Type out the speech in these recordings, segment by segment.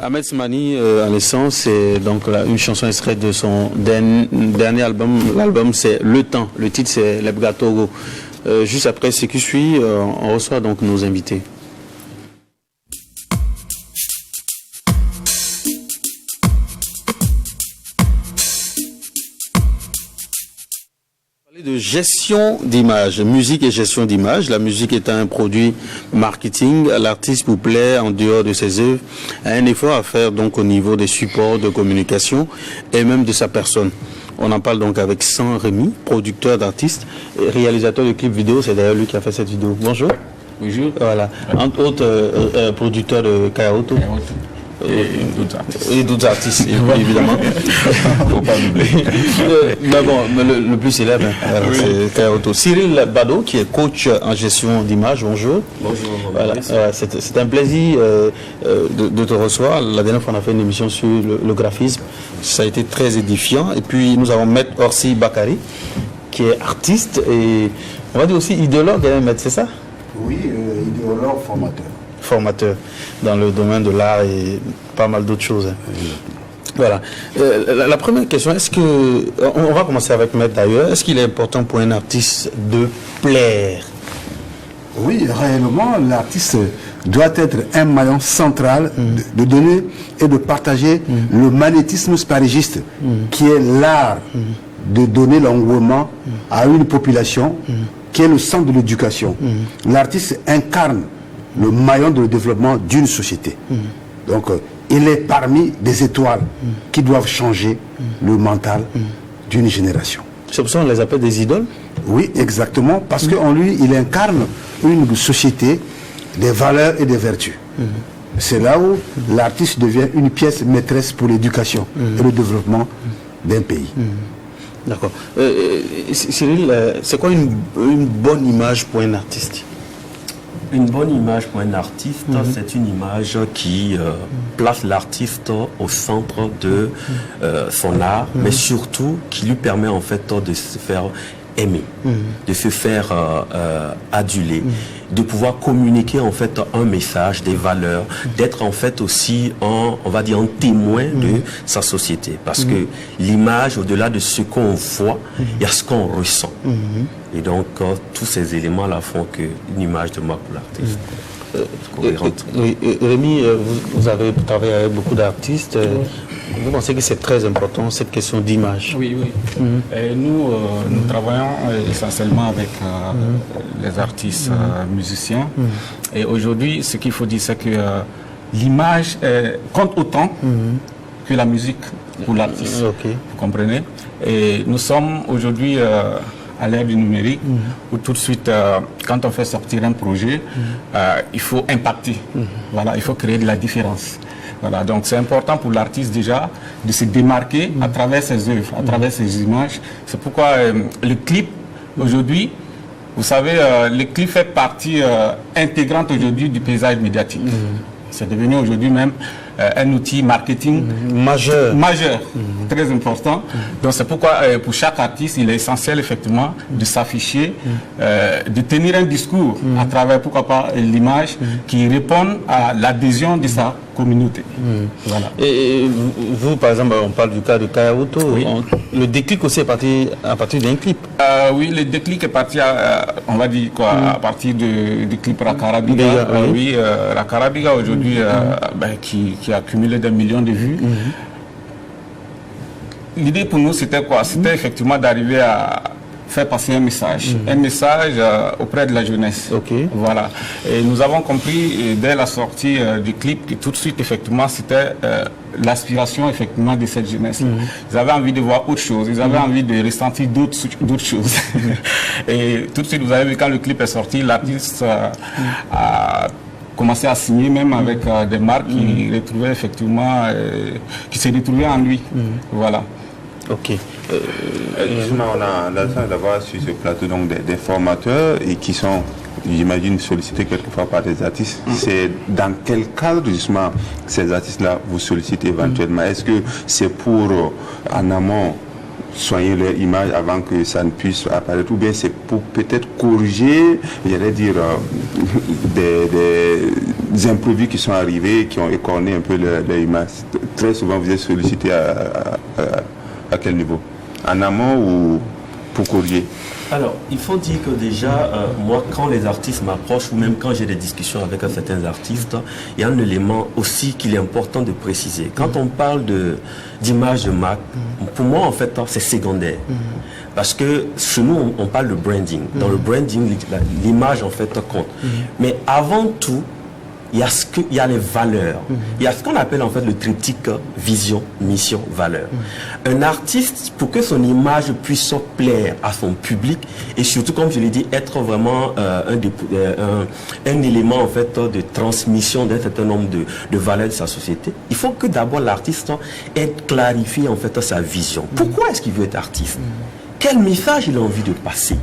Ahmed Slimani, à l'essence, c'est donc une chanson extraite de son dernier album. L'album, c'est Le Temps. Le titre, c'est Lebga Togo. Juste après ce qui suit, on reçoit donc nos invités. De gestion d'image, musique et gestion d'image. La musique est un produit marketing. L'artiste, pour plaire en dehors de ses œuvres, a un effort à faire donc au niveau des supports de communication et même de sa personne. On en parle donc avec San Rémi, producteur d'artistes et réalisateur de clips vidéo. C'est d'ailleurs lui qui a fait cette vidéo. Bonjour. Bonjour. Voilà. Entre autres, producteur de Kayaoto. Et d'autres artistes, évidemment. Faut pas l'oublier. Mais bon, le plus célèbre, voilà, oui. C'est Kayaoto. Cyril Bado, qui est coach en gestion d'image. Bonjour. Bonjour. Voilà, c'est un plaisir de te recevoir. La dernière fois, on a fait une émission sur le graphisme. Ça a été très édifiant. Et puis, nous avons Maître Orsi Bakari, qui est artiste et on va dire aussi idéologue, hein, Maître, c'est ça? Oui, idéologue, formateur dans le domaine de l'art et pas mal d'autres choses. Oui. Voilà. La première question, est-ce que, on va commencer avec Maître d'ailleurs, est-ce qu'il est important pour un artiste de plaire? Oui, réellement, l'artiste doit être un maillon central de donner et de partager le magnétisme sparigiste, qui est l'art de donner l'engouement à une population qui est le centre de l'éducation. L'artiste incarne le maillon de développement d'une société. Donc, il est parmi des étoiles qui doivent changer le mental d'une génération. C'est pour ça qu'on les appelle des idoles? Oui, exactement, parce qu'en lui, il incarne une société, des valeurs et des vertus. C'est là où l'artiste devient une pièce maîtresse pour l'éducation et le développement d'un pays. D'accord. Cyril, c'est quoi une bonne image pour un artiste? Une bonne image pour un artiste, c'est une image qui place l'artiste au centre de son art, mais surtout qui lui permet en fait de se faire aimer, de se faire aduler, de pouvoir communiquer en fait un message, des valeurs, d'être en fait aussi on va dire un témoin de sa société, parce que l'image, au-delà de ce qu'on voit, il y a ce qu'on ressent. Et donc tous ces éléments-là font qu'une image de moi pour l'artiste. Rémi, vous avez travaillé avec beaucoup d'artistes. Vous pensez que c'est très important, cette question d'image? Oui, oui. Et nous travaillons essentiellement avec les artistes musiciens. Et aujourd'hui, ce qu'il faut dire, c'est que l'image compte autant que la musique pour l'artiste. Okay. Vous comprenez? Et nous sommes aujourd'hui à l'ère du numérique, où tout de suite, quand on fait sortir un projet, il faut impacter. Voilà, il faut créer de la différence. Voilà, donc c'est important pour l'artiste déjà de se démarquer à travers ses œuvres, à travers ses images. C'est pourquoi le clip, aujourd'hui, vous savez, le clip fait partie intégrante aujourd'hui du paysage médiatique. C'est devenu aujourd'hui même un outil marketing majeur, très important. Donc c'est pourquoi pour chaque artiste, il est essentiel effectivement de s'afficher, de tenir un discours à travers, pourquoi pas, l'image qui répond à l'adhésion de sa communauté. Voilà. Et vous, par exemple, on parle du cas de Kayaoto. Oui. Le déclic aussi est parti à partir d'un clip. Oui, le déclic est parti, on va dire quoi, à partir du clip Rakarabiga. Oui, Rakarabiga aujourd'hui, qui a cumulé des millions de vues. L'idée pour nous, c'était quoi? C'était effectivement d'arriver à faire passer un message auprès de la jeunesse. Okay. Voilà. Et nous avons compris dès la sortie du clip que tout de suite, effectivement, c'était l'aspiration effectivement de cette jeunesse. Ils avaient envie de voir autre chose, ils avaient envie de ressentir d'autres choses. Et tout de suite, vous avez vu, quand le clip est sorti, l'artiste a commencé à signer même avec des marques qui retrouvaient effectivement, qui se retrouvaient en lui. Voilà. Ok. Justement, on a la chance d'avoir sur ce plateau donc des formateurs et qui sont, j'imagine, sollicités quelquefois par des artistes. C'est dans quel cadre justement ces artistes-là vous sollicitent éventuellement? Est-ce que c'est pour en amont soigner leur image avant que ça ne puisse apparaître, ou bien c'est pour peut-être corriger, j'allais dire, des imprévus qui sont arrivés, qui ont écorné un peu leur image. Très souvent, vous êtes sollicité à quel niveau? En amont ou pour corriger? Alors, il faut dire que déjà, moi, quand les artistes m'approchent, ou même quand j'ai des discussions avec certains artistes, il y a un élément aussi qu'il est important de préciser. Quand on parle d'image de marque, pour moi, en fait, c'est secondaire. Parce que chez nous, on parle de branding. Dans le branding, l'image, en fait, compte. Mais avant tout, il y a les valeurs. Il y a ce qu'on appelle en fait le triptyque vision, mission, valeur. Un artiste, pour que son image puisse plaire à son public et surtout, comme je l'ai dit, être vraiment un élément en fait de transmission d'un certain nombre de valeurs de sa société, il faut que d'abord l'artiste ait clarifié en fait sa vision. Pourquoi est-ce qu'il veut être artiste? Quel message il a envie de passer?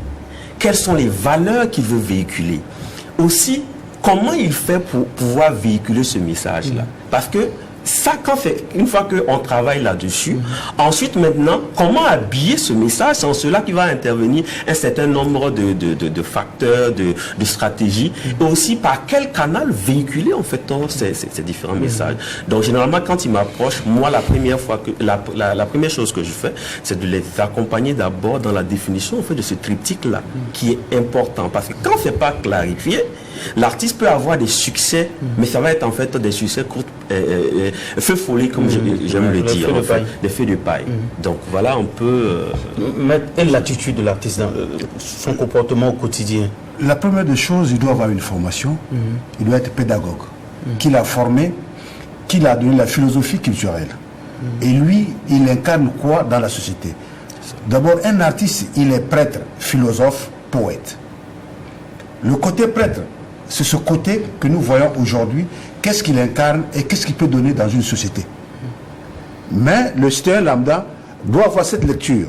Quelles sont les valeurs qu'il veut véhiculer? Aussi, comment il fait pour pouvoir véhiculer ce message-là? Parce que ça, une fois qu'on travaille là-dessus, ensuite maintenant, comment habiller ce message? C'est en cela qu'il va intervenir un certain nombre de facteurs, de stratégies, et aussi par quel canal véhiculer en fait ces différents messages. Donc généralement, quand ils m'approchent, moi la première chose que je fais, c'est de les accompagner d'abord dans la définition en fait de ce triptyque-là, qui est important. Parce que quand c'est pas clarifié, l'artiste peut avoir des succès, mais ça va être en fait des succès courts, feu follet comme j'aime le dire, en fait, des feux de paille. Donc voilà un peu... Mettre l'attitude de l'artiste dans son comportement au quotidien. La première des choses, il doit avoir une formation, il doit être pédagogue, qu'il a formé, qu'il a donné la philosophie culturelle. Et lui, il incarne quoi dans la société? D'abord, un artiste, il est prêtre, philosophe, poète. Le côté prêtre, c'est ce côté que nous voyons aujourd'hui, qu'est-ce qu'il incarne et qu'est-ce qu'il peut donner dans une société. Mais le citoyen lambda doit avoir cette lecture.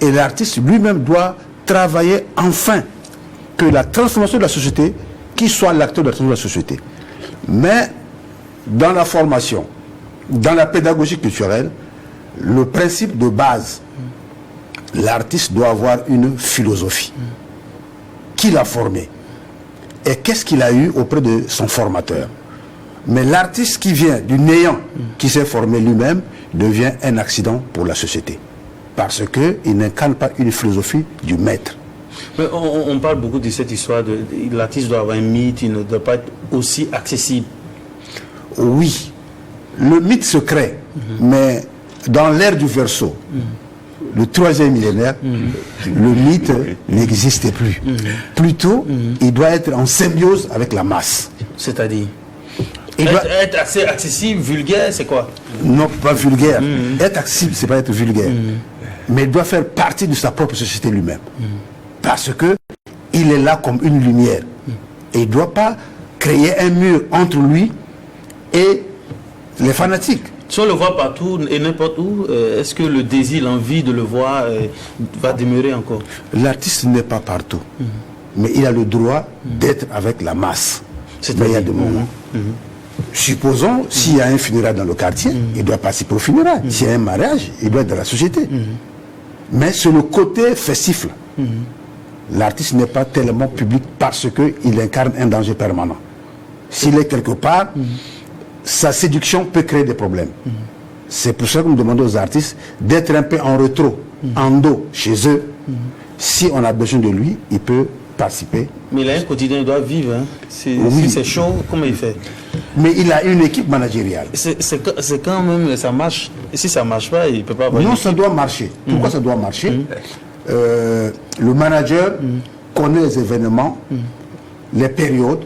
Et l'artiste lui-même doit travailler enfin que la transformation de la société, qu'il soit l'acteur de la transformation de la société. Mais dans la formation, dans la pédagogie culturelle, le principe de base, l'artiste doit avoir une philosophie qu'il a formée. Et qu'est-ce qu'il a eu auprès de son formateur? Mais l'artiste qui vient du néant, qui s'est formé lui-même, devient un accident pour la société. Parce qu'il n'incarne pas une philosophie du maître. Mais on parle beaucoup de cette histoire de l'artiste doit avoir un mythe, il ne doit pas être aussi accessible. Oui, le mythe se crée, mais dans l'ère du Verseau, le 3e millénaire, le mythe n'existait plus. Plutôt, il doit être en symbiose avec la masse. C'est-à-dire être assez accessible, vulgaire, c'est quoi? Non, pas vulgaire. Être accessible, c'est pas être vulgaire. Mais il doit faire partie de sa propre société lui-même. Parce que il est là comme une lumière. Et il ne doit pas créer un mur entre lui et les fanatiques. Si on le voit partout et n'importe où, est-ce que le désir, l'envie de le voir va demeurer encore? L'artiste n'est pas partout. Mais il a le droit d'être avec la masse. Mais il y a des moments. Supposons, s'il y a un funérail dans le quartier, il doit participer au funérail. S'il y a un mariage, il doit être dans la société. Mais c'est le côté festif. L'artiste n'est pas tellement public parce qu'il incarne un danger permanent. S'il est quelque part, sa séduction peut créer des problèmes. C'est pour ça que nous demandons aux artistes d'être un peu en rétro, en dos, chez eux. Si on a besoin de lui, il peut participer. Mais il a un quotidien, il doit vivre. Hein. Si c'est chaud, comment il fait? Mais il a une équipe managériale. C'est quand même, ça marche. Et si ça ne marche pas, il ne peut pas avoir. Non, ça doit marcher. Pourquoi ça doit marcher? Le manager connaît les événements, les périodes,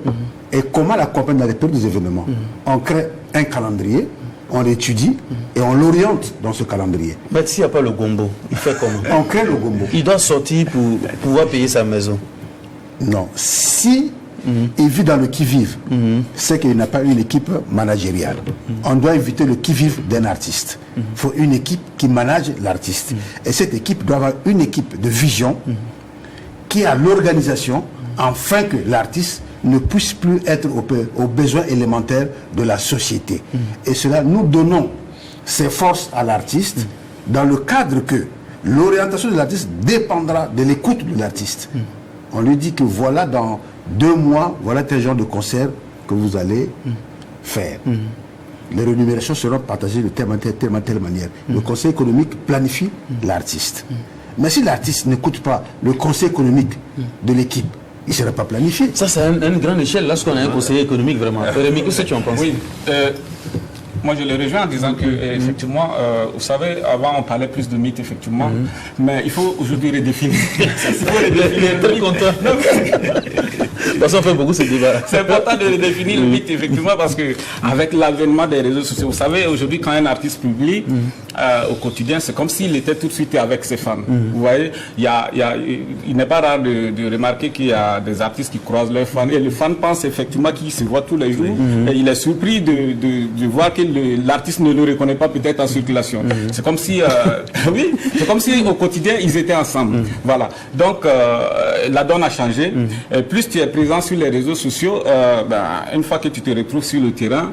et comment l'accompagner dans les périodes des événements. On crée un calendrier, on l'étudie et on l'oriente dans ce calendrier. Mais s'il n'y a pas le gombo, il fait comment? On crée le gombo. Il doit sortir pour pouvoir payer sa maison. Non. Si il vit dans le qui-vive, c'est qu'il n'a pas une équipe managériale. On doit éviter le qui-vive d'un artiste. Il faut une équipe qui manage l'artiste. Et cette équipe doit avoir une équipe de vision qui a l'organisation afin que l'artiste ne puisse plus être aux besoins élémentaires de la société. Et cela, nous donnons ces forces à l'artiste dans le cadre que L'orientation de l'artiste dépendra de l'écoute de l'artiste. On lui dit que voilà, dans 2 mois, voilà tel genre de concert que vous allez faire. Les rémunérations seront partagées de telle manière. Le conseil économique planifie l'artiste. Mais si l'artiste n'écoute pas le conseil économique de l'équipe, il ne sera pas planifié. Ça, c'est à une grande échelle, lorsqu'on a un conseiller économique, vraiment. Rémi, qu'est-ce que tu en penses? Oui. Moi, je le rejoins en disant que, effectivement, vous savez, avant, on parlait plus de mythes, effectivement, mais il faut aujourd'hui redéfinir. Il faut redéfinir. Très content. Parce qu'on fait beaucoup ce débat. C'est important de redéfinir le mythe, effectivement, parce que avec l'avènement des réseaux sociaux, vous savez, aujourd'hui, quand un artiste publie au quotidien, c'est comme s'il était tout de suite avec ses fans. Vous voyez, il n'est pas rare de remarquer qu'il y a des artistes qui croisent leurs fans, et le fan pense effectivement qu'ils se voient tous les jours, et il est surpris de voir que l'artiste ne le reconnaît pas peut-être en circulation. C'est comme si, oui, c'est comme si au quotidien ils étaient ensemble. Voilà. Donc la donne a changé. Plus tu es présent sur les réseaux sociaux, une fois que tu te retrouves sur le terrain,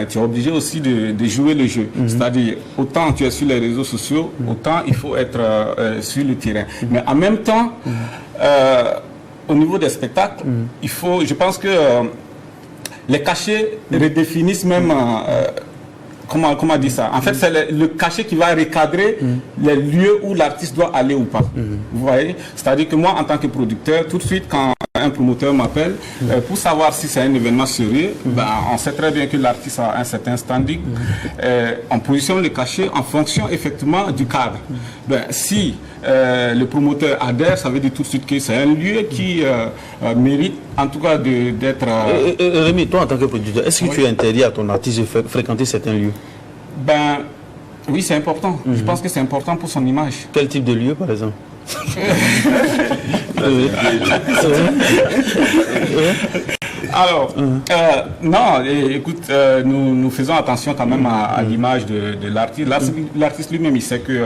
tu es obligé aussi de jouer le jeu. C'est-à-dire, autant tu es sur les réseaux sociaux, autant il faut être sur le terrain. Mais en même temps, au niveau des spectacles, je pense que les cachets redéfinissent même comment dire ça? En fait, c'est le cachet qui va recadrer les lieux où l'artiste doit aller ou pas. Vous voyez? C'est-à-dire que moi, en tant que producteur, tout de suite, quand un promoteur m'appelle, pour savoir si c'est un événement sérieux, on sait très bien que l'artiste a un certain standing. On positionne le cachet en fonction, effectivement, du cadre. Si le promoteur adhère, ça veut dire tout de suite que c'est un lieu qui mérite, en tout cas, d'être... Rémi, toi, en tant que producteur, est-ce que tu interdis à ton artiste de fréquenter certains lieux? Oui, c'est important. Je pense que c'est important pour son image. Quel type de lieu, par exemple? Alors, non, écoute, nous faisons attention quand même à l'image de l'artiste. L'artiste lui-même, il sait que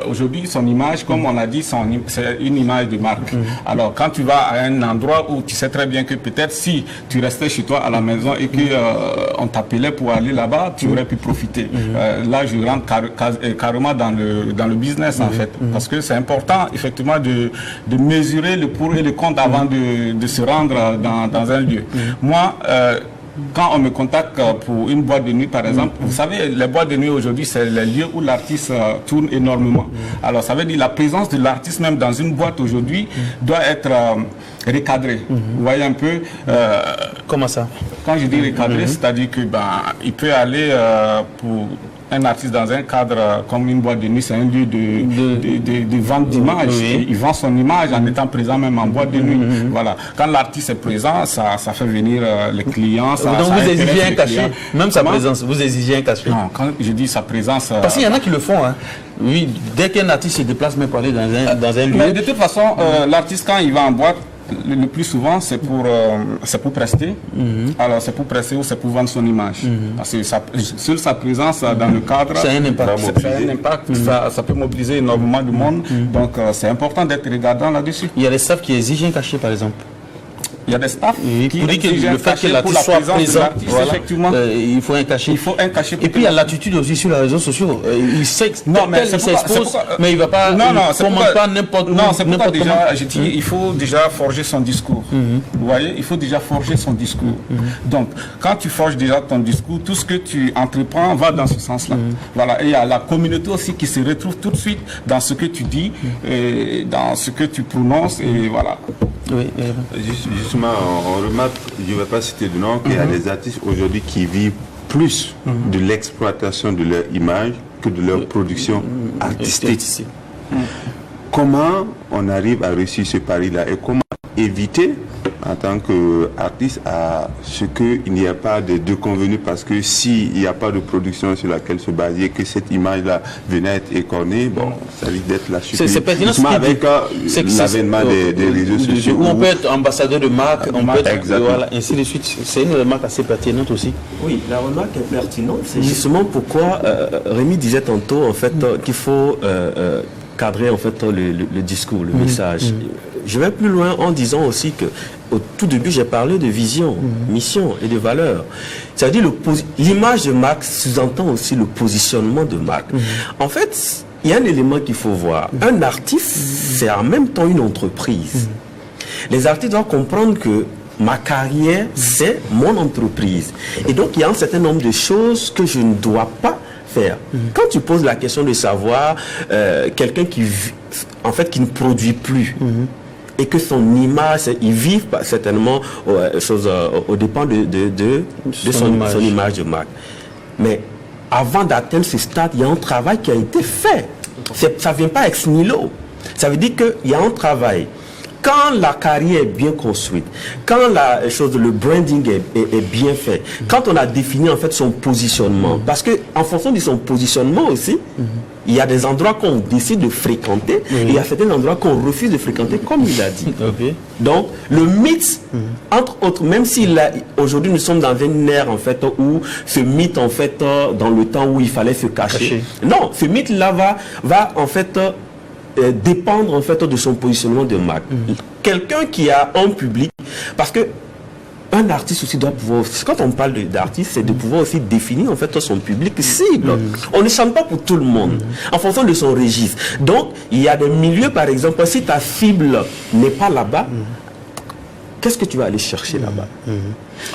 aujourd'hui, son image, comme on l'a dit, c'est une image de marque. Alors, quand tu vas à un endroit où tu sais très bien que peut-être si tu restais chez toi à la maison et que on t'appelait pour aller là-bas, tu aurais pu profiter. Là, je rentre carrément dans le business, en fait, parce que c'est important, effectivement, de mesurer le pour et le contre avant de se rendre dans un lieu. Moi, quand on me contacte pour une boîte de nuit, par exemple, vous savez, les boîtes de nuit aujourd'hui, c'est les lieux où l'artiste tourne énormément. Alors, ça veut dire la présence de l'artiste même dans une boîte aujourd'hui doit être recadrée. Vous voyez un peu... Comment ça? Quand je dis recadré, c'est-à-dire que il peut aller pour... Un artiste dans un cadre comme une boîte de nuit, c'est un lieu de vente d'image. Oui. Il vend son image en étant présent même en boîte de nuit. Voilà. Quand l'artiste est présent, ça fait venir les clients. Donc vous exigez un cachet, même sa présence, vous exigez un cachet. Non, quand je dis sa présence... Parce qu'il y en a qui le font. Hein. Oui, dès qu'un artiste se déplace même pour aller dans un lieu... Mais de toute façon, l'artiste, quand il va en boîte, le plus souvent, c'est pour prester. Alors, c'est pour prester ou c'est pour vendre son image. Parce que seule sa présence dans le cadre... C'est un impact. C'est un impact. Ça peut mobiliser énormément de monde. Donc, c'est important d'être regardant là-dessus. Il y a des staffs qui exigent un cachet, par exemple. Il y a des staffs qui pour dire que le fait que l'artiste soit présent, effectivement, il faut un cachet. Il faut un cachet. Et puis il y a l'attitude aussi sur les réseaux sociaux. Il sait il s'expose, mais il ne va pas. pas n'importe où. Non, c'est pourquoi déjà, je dis, il faut déjà forger son discours. Vous voyez, il faut déjà forger son discours. Donc, quand tu forges déjà ton discours, tout ce que tu entreprends va dans ce sens-là. Voilà. Et il y a la communauté aussi qui se retrouve tout de suite dans ce que tu dis, et dans ce que tu prononces, et voilà. Oui. Justement, on remarque, je ne vais pas citer de nom, qu'il y a des artistes aujourd'hui qui vivent plus de l'exploitation de leur image que de leur production artistique. Comment on arrive à réussir ce pari-là et comment éviter, en tant qu'artiste, à ce qu'il n'y ait pas de déconvenus, parce que s'il n'y a pas de production sur laquelle se baser, que cette image-là venait à être écornée, bon, ça risque d'être la chute. C'est pertinent avec l'avènement des réseaux sociaux. Où on peut être ambassadeur de marque, on peut être, voilà, ainsi de suite. C'est une remarque assez pertinente aussi. Oui, la remarque est pertinente. C'est justement pourquoi Rémi disait tantôt, en fait, qu'il faut cadrer, en fait, le discours, le message. Je vais plus loin en disant aussi que au tout début, j'ai parlé de vision, mission et de valeur. C'est-à-dire l'image de marque sous-entend aussi le positionnement de marque. En fait, il y a un élément qu'il faut voir. Un artiste, c'est en même temps une entreprise. Les artistes doivent comprendre que ma carrière, c'est mon entreprise. Et donc, il y a un certain nombre de choses que je ne dois pas faire. Quand tu poses la question de savoir quelqu'un qui ne produit plus, et que son image, il vit certainement au dépend de son image de marque. Mais avant d'atteindre ce stade, il y a un travail qui a été fait. Ça ne vient pas ex nihilo. Ça veut dire qu'il y a un travail. Quand la carrière est bien construite, quand le branding est bien fait, quand on a défini en fait son positionnement, parce que en fonction de son positionnement aussi, il y a des endroits qu'on décide de fréquenter et il y a certains endroits qu'on refuse de fréquenter, comme il a dit. Donc le mythe, entre autres, même si aujourd'hui nous sommes dans une ère en fait où ce mythe en fait dans le temps où il fallait se cacher. Non, ce mythe là va en fait dépendre en fait de son positionnement de marque. Quelqu'un qui a un public, parce que un artiste aussi doit pouvoir, quand on parle d'artiste, c'est de pouvoir aussi définir en fait son public cible. On ne chante pas pour tout le monde, en fonction de son registre. Donc, il y a des milieux, par exemple, si ta cible n'est pas là-bas, qu'est-ce que tu vas aller chercher là-bas?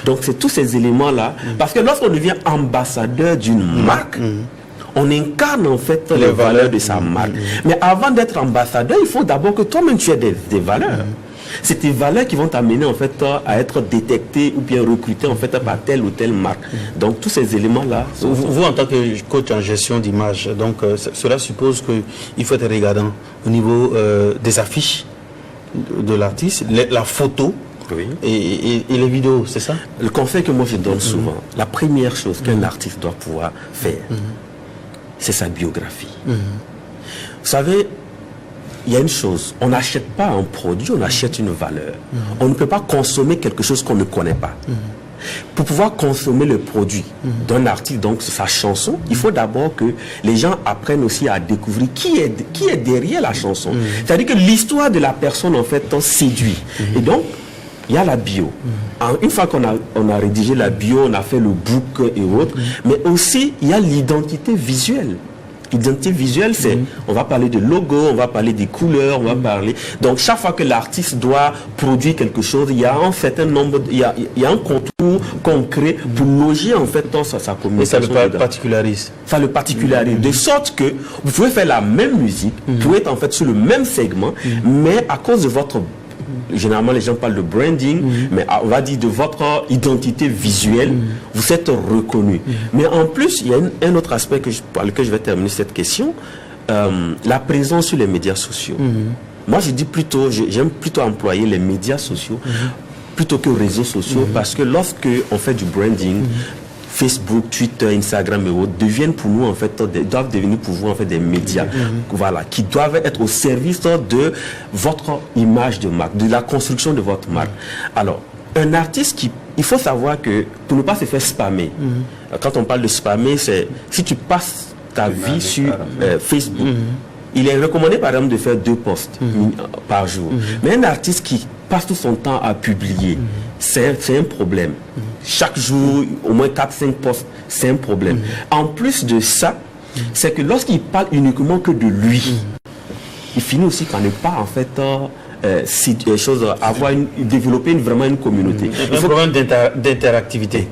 Donc, c'est tous ces éléments-là, parce que lorsqu'on devient ambassadeur d'une marque, on incarne en fait les valeurs de sa marque. Mais avant d'être ambassadeur, il faut d'abord que toi-même tu aies des valeurs. C'est tes valeurs qui vont t'amener en fait à être détecté ou bien recruté en fait par telle ou telle marque. Donc tous ces éléments-là. Vous en tant que coach en gestion d'image, donc cela suppose qu'il faut être regardant au niveau des affiches de l'artiste, la photo. Et les vidéos, c'est ça? Le conseil que moi je donne souvent, la première chose qu'un artiste doit pouvoir faire, c'est sa biographie. Vous savez, il y a une chose, on n'achète pas un produit, on achète une valeur. On ne peut pas consommer quelque chose qu'on ne connaît pas. Pour pouvoir consommer le produit d'un artiste, donc sa chanson, il faut d'abord que les gens apprennent aussi à découvrir qui est derrière la chanson. C'est-à-dire que l'histoire de la personne en fait séduit. Et donc, il y a la bio. Une fois qu'on a rédigé la bio, on a fait le book et autres, mais aussi il y a l'identité visuelle. L'identité visuelle, c'est, on va parler de logo, on va parler des couleurs, on va parler. Donc chaque fois que l'artiste doit produire quelque chose, il y a un certain nombre, il y a un contour qu'on crée pour loger en fait sa communication. Et ça le particularise. Ça le particularise. De sorte que vous pouvez faire la même musique, vous pouvez être en fait sur le même segment, mais à cause de votre généralement les gens parlent de branding, mais on va dire de votre identité visuelle, vous êtes reconnu. Mais en plus, il y a un autre aspect par lequel je vais terminer cette question, la présence sur les médias sociaux. Moi, je dis plutôt, j'aime plutôt employer les médias sociaux plutôt que les réseaux sociaux, parce que lorsque on fait du branding, Facebook, Twitter, Instagram et autres deviennent pour nous en fait, doivent devenir pour vous en fait des médias, voilà, qui doivent être au service de votre image de marque, de la construction de votre marque. Alors, un artiste il faut savoir que pour ne pas se faire spammer, quand on parle de spammer, c'est si tu passes ta vie sur Facebook, il est recommandé par exemple de faire 2 posts par jour. Mais un artiste qui passe tout son temps à publier, c'est un problème. Chaque jour, au moins 4-5 posts, c'est un problème. En plus de ça, c'est que lorsqu'il parle uniquement que de lui, il finit aussi par ne pas en fait développer vraiment une communauté. Il faut un problème d'interactivité.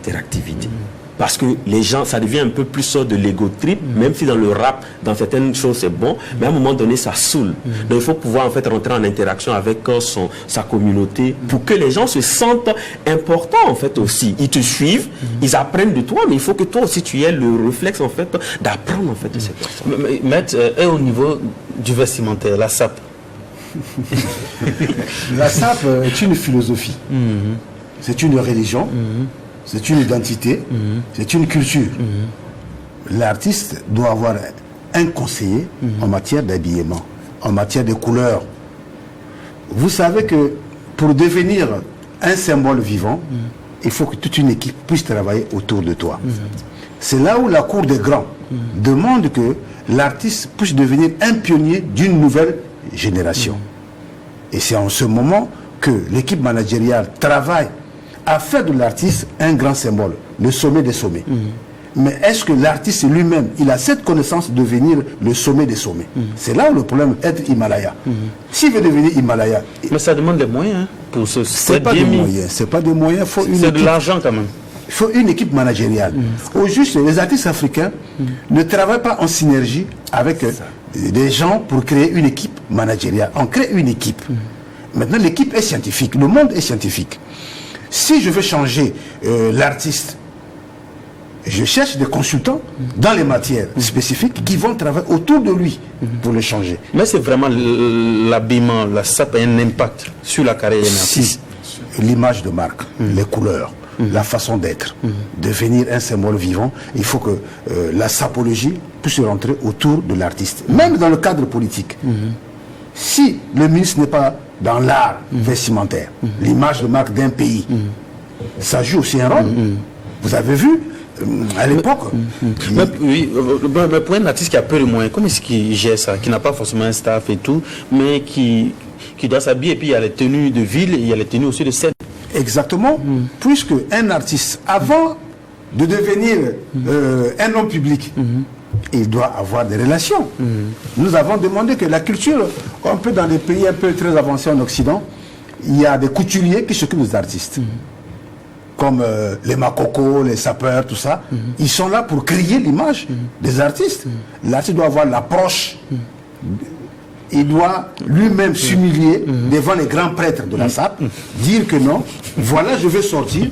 Parce que les gens, ça devient un peu plus de l'ego trip, même si dans le rap, dans certaines choses c'est bon, mais à un moment donné ça saoule. Donc il faut pouvoir en fait rentrer en interaction avec sa communauté pour que les gens se sentent importants en fait aussi. Ils te suivent, ils apprennent de toi, mais il faut que toi aussi tu aies le réflexe en fait d'apprendre en fait de cette personne. Maître, et au niveau du vestimentaire, la SAP. La SAP est une philosophie, c'est une religion. C'est une identité, c'est une culture. L'artiste doit avoir un conseiller en matière d'habillement, en matière de couleurs. Vous savez que pour devenir un symbole vivant, il faut que toute une équipe puisse travailler autour de toi. C'est là où la cour des grands demande que l'artiste puisse devenir un pionnier d'une nouvelle génération. Et c'est en ce moment que l'équipe managériale travaille à faire de l'artiste un grand symbole, le sommet des sommets. Mais est-ce que l'artiste lui-même, il a cette connaissance de devenir le sommet des sommets? C'est là le problème, être Himalaya. S'il veut devenir Himalaya... Mais ça demande des moyens hein, pour ce... C'est pas des moyens, c'est pas des moyens, c'est de l'argent quand même. Il faut une équipe managériale. Au juste, les artistes africains ne travaillent pas en synergie avec des gens pour créer une équipe managériale. On crée une équipe. Maintenant, l'équipe est scientifique, le monde est scientifique. Si je veux changer l'artiste, je cherche des consultants dans les matières spécifiques qui vont travailler autour de lui pour le changer. Mais c'est vraiment l'habillement, la SAP a un impact sur la carrière d'un artiste. L'image de marque, les couleurs, la façon d'être, devenir un symbole vivant, il faut que la sapologie puisse rentrer autour de l'artiste. Même dans le cadre politique. Si le ministre n'est pas dans l'art vestimentaire, l'image de marque d'un pays, ça joue aussi un rôle. Vous avez vu à l'époque. Mais pour un artiste qui a peu de moyens, comment est-ce qu'il gère ça? Qui n'a pas forcément un staff et tout, mais qui doit s'habiller, et puis il y a les tenues de ville, et il y a les tenues aussi de scène. Exactement, puisque un artiste, avant de devenir un homme public, il doit avoir des relations. Nous avons demandé que la culture, un peu dans les pays un peu très avancés en Occident, il y a des couturiers qui s'occupent des artistes. Comme les makokos, les sapeurs, tout ça. Ils sont là pour créer l'image des artistes. L'artiste doit avoir l'approche. Il doit lui-même s'humilier devant les grands prêtres de la SAP, dire que non, voilà, je vais sortir.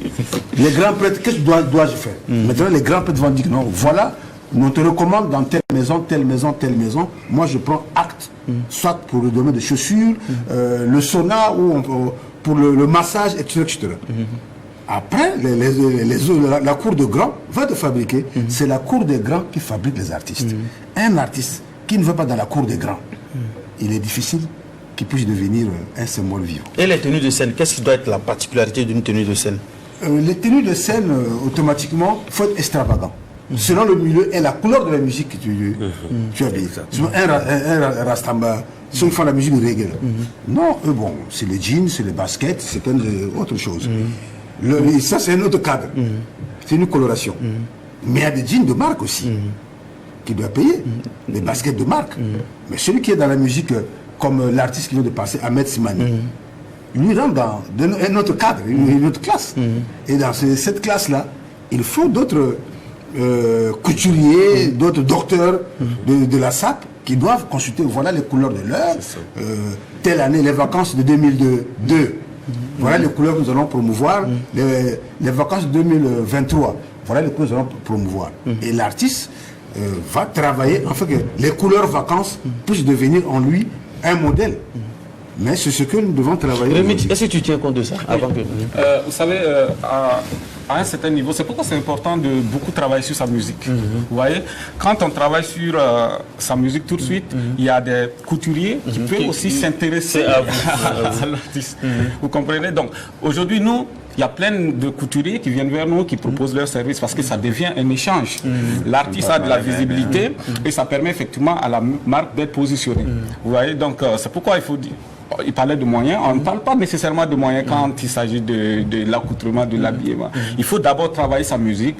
Les grands prêtres, qu'est-ce que dois-je faire? Maintenant, les grands prêtres vont dire non, voilà, on te recommande dans telle maison, telle maison, telle maison. Moi, je prends acte, soit pour le domaine des chaussures, le sauna, ou pour le massage, etc. Après, la cour de grands va te fabriquer. C'est la cour des grands qui fabrique les artistes. Un artiste qui ne va pas dans la cour des grands, il est difficile qu'il puisse devenir un symbole vivant. Et les tenues de scène, qu'est-ce qui doit être la particularité d'une tenue de scène? Les tenues de scène, automatiquement, il faut être extravagant. Selon le milieu et la couleur de la musique que tu habilles. Un rastamba, ceux qui font la musique de reggae. Non, bon, c'est les jeans, c'est les baskets, c'est autre chose. Ça, c'est un autre cadre. C'est une coloration. Mais il y a des jeans de marque aussi, qui doit payer. Des baskets de marque. Mais celui qui est dans la musique, comme l'artiste qui vient de passer, Ahmed Simani, lui rentre dans un autre cadre, une autre classe. Et dans cette classe-là, il faut d'autres couturiers, d'autres docteurs de la SAP qui doivent consulter, voilà les couleurs de l'heure, telle année, les vacances de 2002. Voilà les couleurs que nous allons promouvoir, les vacances de 2023. Voilà les couleurs que nous allons promouvoir. Et l'artiste va travailler afin que les couleurs vacances puissent devenir en lui un modèle. Mais c'est ce que nous devons travailler. Est-ce que tu tiens compte de ça avant que... Vous savez, à un certain niveau, c'est pourquoi c'est important de beaucoup travailler sur sa musique. Vous voyez, quand on travaille sur sa musique tout de suite, il y a des couturiers qui peuvent aussi s'intéresser à l'artiste. Vous comprenez? Donc, aujourd'hui, nous, il y a plein de couturiers qui viennent vers nous, qui proposent leurs services parce que ça devient un échange. L'artiste a de la visibilité et ça permet effectivement à la marque d'être positionnée. Vous voyez, donc c'est pourquoi il faut dire. Il parlait de moyens, on ne parle pas nécessairement de moyens quand il s'agit de l'accoutrement, de l'habillement. Il faut d'abord travailler sa musique,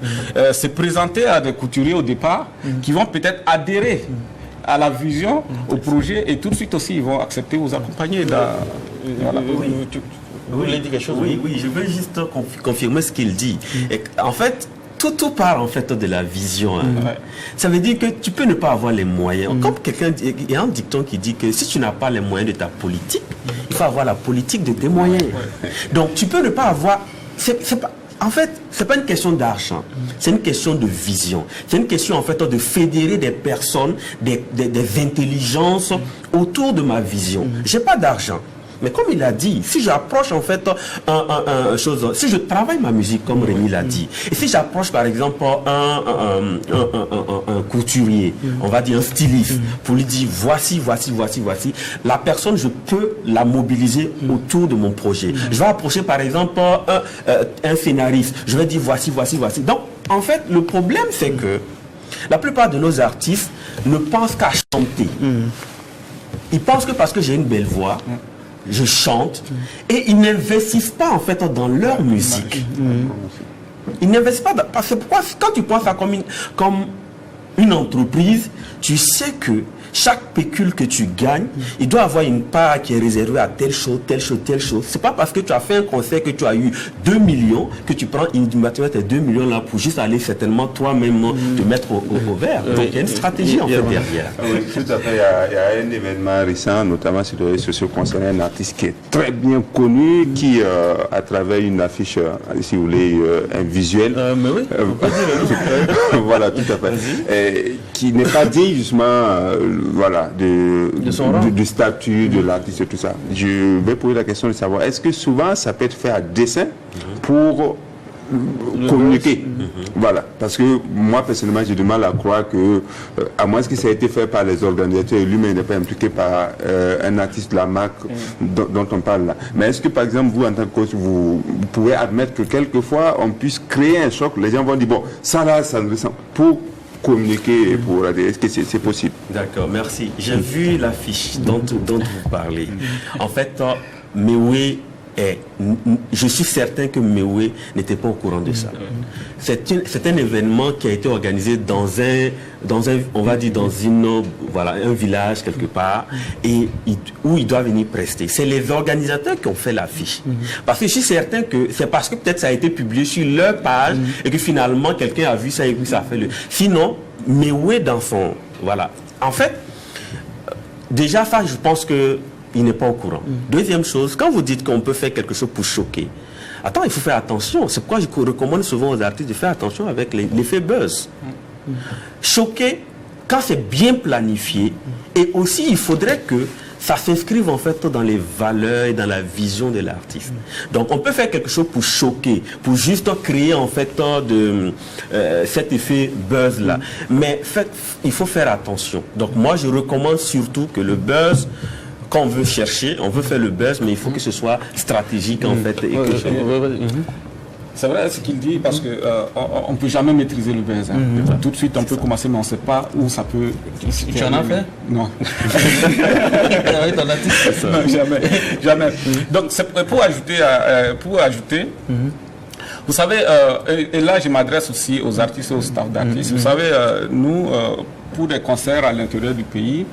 se présenter à des couturiers au départ qui vont peut-être adhérer à la vision, au projet et tout de suite aussi ils vont accepter vous accompagner. Voilà. Vous voulez dire quelque chose? Oui, je veux juste confirmer ce qu'il dit. Et, en fait, tout part en fait de la vision. Ça veut dire que tu peux ne pas avoir les moyens. Comme quelqu'un, il y a un dicton qui dit que si tu n'as pas les moyens de ta politique, il faut avoir la politique de tes moyens. Donc tu peux ne pas avoir... En fait, ce n'est pas une question d'argent, c'est une question de vision. C'est une question en fait de fédérer des personnes, des intelligences autour de ma vision. Je n'ai pas d'argent. Mais comme il a dit, si j'approche en fait si je travaille ma musique comme Rémi l'a dit, et si j'approche par exemple un couturier, on va dire un styliste, pour lui dire voici, la personne je peux la mobiliser autour de mon projet. Je vais approcher par exemple un scénariste, je vais dire voici. Donc en fait le problème c'est que la plupart de nos artistes ne pensent qu'à chanter. Ils pensent que parce que j'ai une belle voix, je chante, et ils n'investissent pas en fait dans leur musique. Ils n'investissent pas. Parce que quand tu penses ça comme une entreprise, tu sais que chaque pécule que tu gagnes, il doit avoir une part qui est réservée à telle chose, telle chose, telle chose. C'est pas parce que tu as fait un concert que tu as eu 2 millions que tu prends immédiatement tes 2 millions là pour juste aller certainement toi-même te mettre au vert. Donc il y a une stratégie en fait derrière. Oui, tout à fait. Il y a un événement récent, notamment sur les réseaux sociaux, concernant un artiste qui est très bien connu, qui, à travers une affiche, si vous voulez, un visuel. Mais oui, voilà, tout à fait. Qui n'est pas dit justement voilà, du statut de l'artiste et tout ça. Je vais poser la question de savoir, est-ce que souvent ça peut être fait à dessein pour communiquer? Voilà, parce que moi personnellement j'ai du mal à croire que, à moins que ça ait été fait par les organisateurs et lui-même n'est pas impliqué par un artiste de la marque dont on parle là. Mais est-ce que par exemple vous en tant que coach, vous pouvez admettre que quelquefois on puisse créer un choc, les gens vont dire bon, ça là, ça ne ressemble pour communiquer pour est-ce que c'est possible? D'accord, merci. J'ai vu l'affiche dont vous parlez. En fait, Mewé je suis certain que Mewé n'était pas au courant de ça. C'est un événement qui a été organisé dans un on va dire dans un village quelque part et où il doit venir prester. C'est les organisateurs qui ont fait l'affiche. Parce que je suis certain que c'est parce que peut-être ça a été publié sur leur page et que finalement quelqu'un a vu ça et puis ça a fait le. Sinon, Mewé dans son voilà. En fait, déjà ça, je pense que il n'est pas au courant. Deuxième chose, quand vous dites qu'on peut faire quelque chose pour choquer, attends, il faut faire attention. C'est pourquoi je recommande souvent aux artistes de faire attention avec l'effet buzz. Choquer, quand c'est bien planifié, et aussi il faudrait que ça s'inscrive en fait dans les valeurs et dans la vision de l'artiste. Donc on peut faire quelque chose pour choquer, pour juste créer en fait cet effet buzz là. Mais il faut faire attention. Donc moi je recommande surtout que le buzz, quand on veut chercher, on veut faire le buzz, mais il faut que ce soit stratégique en fait. C'est vrai ce qu'il dit parce que on ne peut jamais maîtriser le buzz. Tout de suite on peut commencer, mais on ne sait pas où ça peut. Tu en as fait? Non. Non, jamais. Donc c'est pour ajouter. Vous savez, et là je m'adresse aussi aux artistes et au staff d'artistes. Vous savez, nous, pour des concerts à l'intérieur du pays,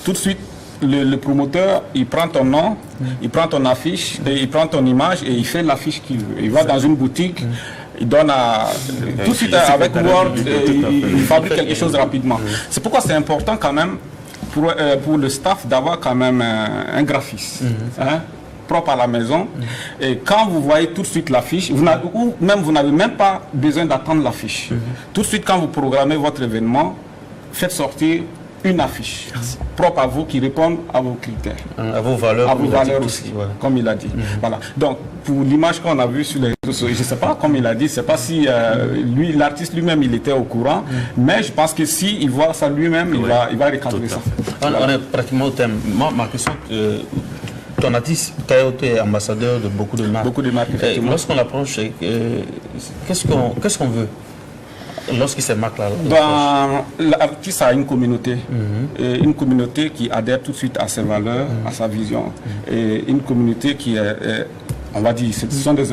tout de suite, le promoteur, il prend ton nom, il prend ton affiche, et il prend ton image et il fait l'affiche qu'il veut. Il va dans une boutique, il donne tout de suite avec Word, il fabrique quelque chose rapidement. C'est pourquoi c'est important quand même pour le staff d'avoir quand même un graphiste. Propre à la maison, et quand vous voyez tout de suite l'affiche, vous n'avez même pas besoin d'attendre l'affiche. Tout de suite, quand vous programmez votre événement, faites sortir une affiche propre à vous qui répond à vos critères. À vos valeurs. À vos valeurs aussi, comme il a dit. Voilà. Donc, pour l'image qu'on a vue sur les réseaux sociaux, je ne sais pas, comme il a dit, je ne sais pas si l'artiste lui-même, il était au courant, mais je pense que s'il voit ça lui-même, il va recadrer ça. On est pratiquement au thème. Moi, ma question, ton artiste, tu as été ambassadeur de beaucoup de marques. Beaucoup de marques, effectivement. Lorsqu'on l'approche, qu'est-ce qu'on veut lorsqu'il se marque là? L'artiste a une communauté. Une communauté qui adhère tout de suite à ses valeurs, à sa vision. Et une communauté qui est on va dire, ce sont des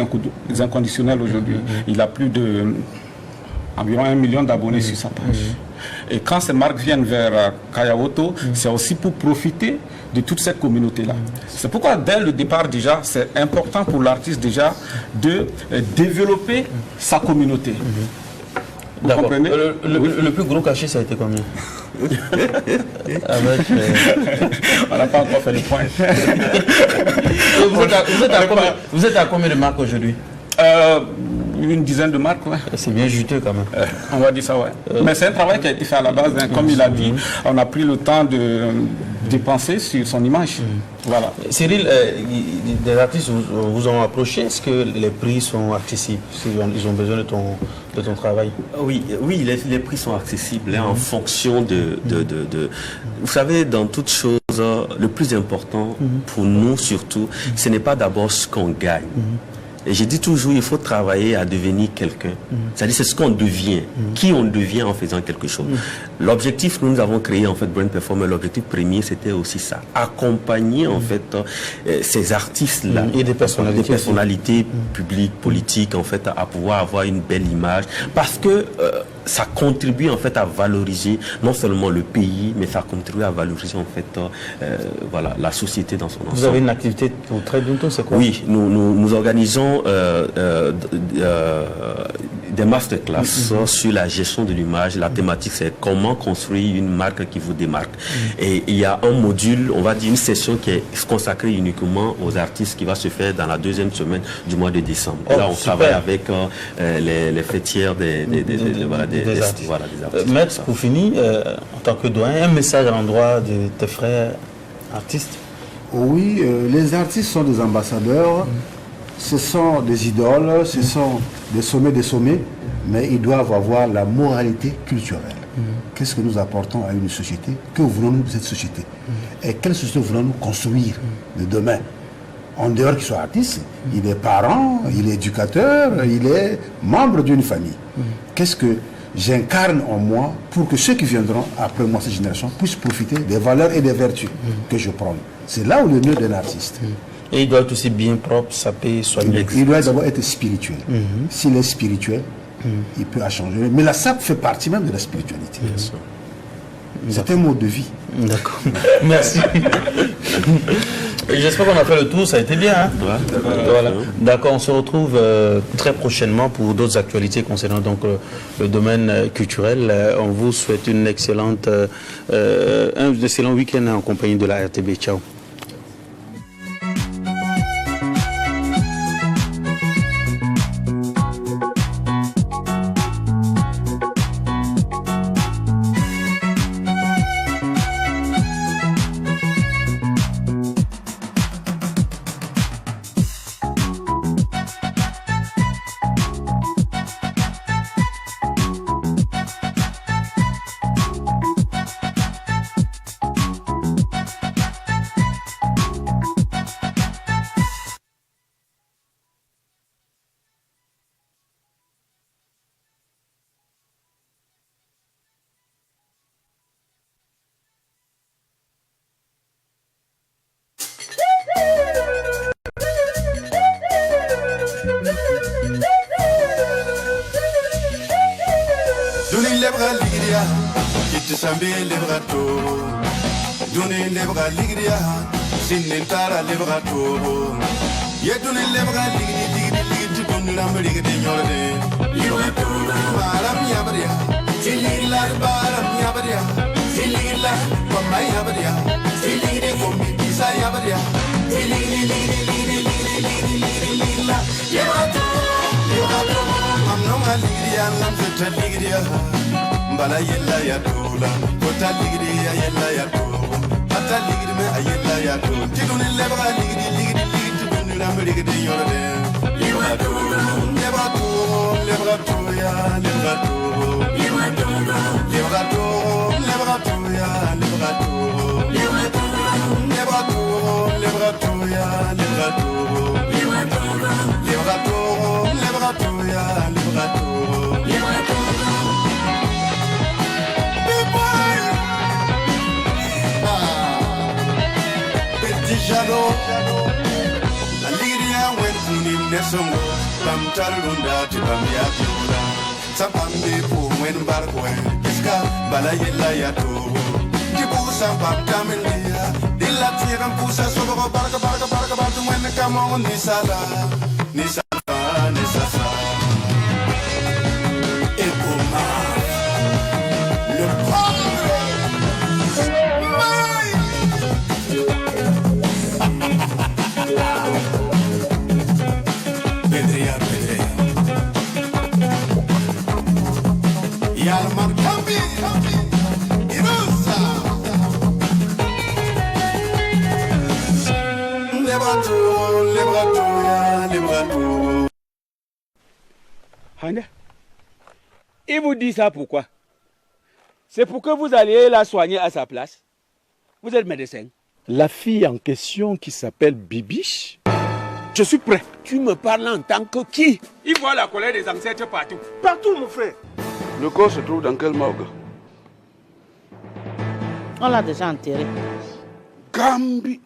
inconditionnels aujourd'hui. Il a plus environ 1 million d'abonnés sur sa page. Et quand ces marques viennent vers Kayaoto, c'est aussi pour profiter de toute cette communauté-là. C'est pourquoi dès le départ déjà, c'est important pour l'artiste déjà de développer sa communauté. Vous comprenez? Le plus gros cachet, ça a été combien? On n'a pas encore fait le point. Vous êtes à combien de marques aujourd'hui? Une dizaine de marques, ouais. C'est bien juteux quand même. On va dire ça, ouais. Mais c'est un travail qui a été fait à la base, hein. Comme il a dit, on a pris le temps de penser sur son image. Voilà. Cyril, des artistes vous ont approché. Est-ce que les prix sont accessibles? Ils ont besoin de ton travail? Oui, les prix sont accessibles en fonction de... Vous savez, dans toute chose, le plus important pour nous surtout, ce n'est pas d'abord ce qu'on gagne. Et j'ai dit toujours, il faut travailler à devenir quelqu'un. C'est-à-dire, c'est ce qu'on devient, qui on devient en faisant quelque chose. L'objectif, nous avons créé en fait Brain Performer, l'objectif premier, c'était aussi ça. Accompagner en fait ces artistes-là. Et des personnalités publiques, politiques, en fait, à pouvoir avoir une belle image. Parce que ça contribue en fait à valoriser non seulement le pays, mais ça contribue à valoriser en fait voilà, la société dans son ensemble. Vous avez une activité pour très bientôt, c'est quoi? Oui, nous organisons des masterclass sur la gestion de l'image. La thématique, c'est comment construire une marque qui vous démarque. Et il y a un module, on va dire une session qui est consacrée uniquement aux artistes qui va se faire dans la deuxième semaine du mois de décembre. Et là, on travaille avec les fêtières des artistes. Maître, pour finir, en tant que doyen, un message à l'endroit de tes frères artistes? Oui, les artistes sont des ambassadeurs, ce sont des idoles, ce sont des sommets, mais ils doivent avoir la moralité culturelle. Qu'est-ce que nous apportons à une société? Que voulons-nous de cette société? Et quelle société voulons-nous construire de demain? En dehors qu'il soit artiste, il est parent, il est éducateur, il est membre d'une famille. Qu'est-ce que j'incarne en moi pour que ceux qui viendront après moi, cette génération, puissent profiter des valeurs et des vertus que je prône? C'est là où le nœud d'un artiste. Et il doit être aussi bien propre, sapé, soigné. Il doit d'abord être spirituel. S'il est spirituel, il peut changer. Mais la sape fait partie même de la spiritualité. C'est un mode de vie. D'accord. Merci. J'espère qu'on a fait le tour, ça a été bien. Hein? Voilà. D'accord, on se retrouve très prochainement pour d'autres actualités concernant donc le domaine culturel. On vous souhaite un excellent week-end en compagnie de la RTB. Ciao. Sinintara lebrato yetune lebra ligi tunna mrigi de nyorde lebrato baram yabria silila baram yabria silila komai yabria silili kombi bisa yabria silili lebrato amno maligria lam feta ligria bala yella ya dola kota ligria yella ya dola ligri me ayella ya to tidun lebra ligri tidun la me ligri yorde lebra to ya lebra to ya lebra to ya lebra to ya lebra to ya lebra to Jalo, Aliria went to him Nesongo, Bamtarunda to Bambiatura, Sapambe when Barque, Iska, Balayela Yato, Tibusa, Bamtamilia, Dilatiran Pusa, Sobo, Barca, when they come on Nisala, Nisasa. Il vous dit ça pourquoi? C'est pour que vous alliez la soigner à sa place. Vous êtes médecin. La fille en question qui s'appelle Bibiche Je suis prêt. Tu me parles en tant que qui? Il voit la colère des ancêtres partout. Partout, mon frère. Le corps se trouve dans quelle morgue? On l'a déjà enterré. Gambi